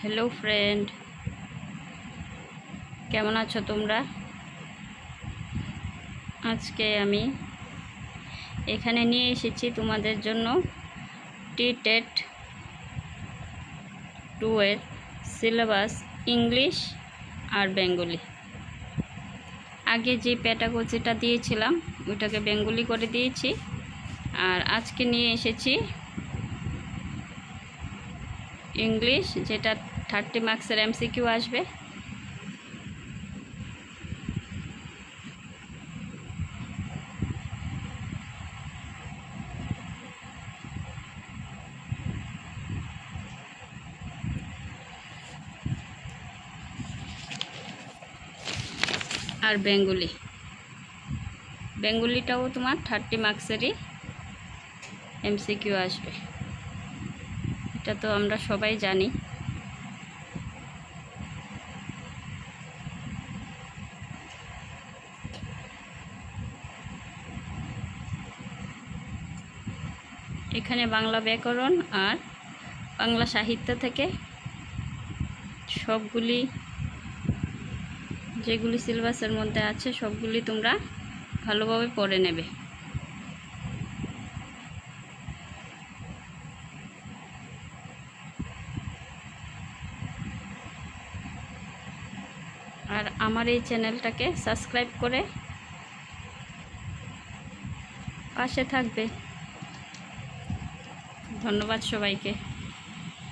Hello friend, কেমন আছো তোমরা? আজকে আমি এখানে নিয়ে এসেছি তোমাদের জন্য টেট 2 এর সিলেবাস ইংলিশ আর বেঙ্গলি। আগে যে প্যাটাগোজিটা দিয়েছিলাম ওইটাকে বেঙ্গলি করে দিয়েছি, আর আজকে নিয়ে এসেছি ইংলিশ, যেটা 30 মার্কসের এমসিকিউ আসবে। আর বেঙ্গলিটাও তোমার 30 মার্কসেরই এমসিকিউ আসবে, এটা তো আমরা সবাই জানি। এখানে বাংলা ব্যাকরণ আর বাংলা সাহিত্য থেকে সবগুলি, যেগুলি সিলেবাসের মধ্যে আছে সবগুলি তোমরা ভালোভাবে পড়ে নেবে। আর আমার এই চ্যানেলটাকে সাবস্ক্রাইব করে পাশে থাকবে। ধন্যবাদ সবাইকে।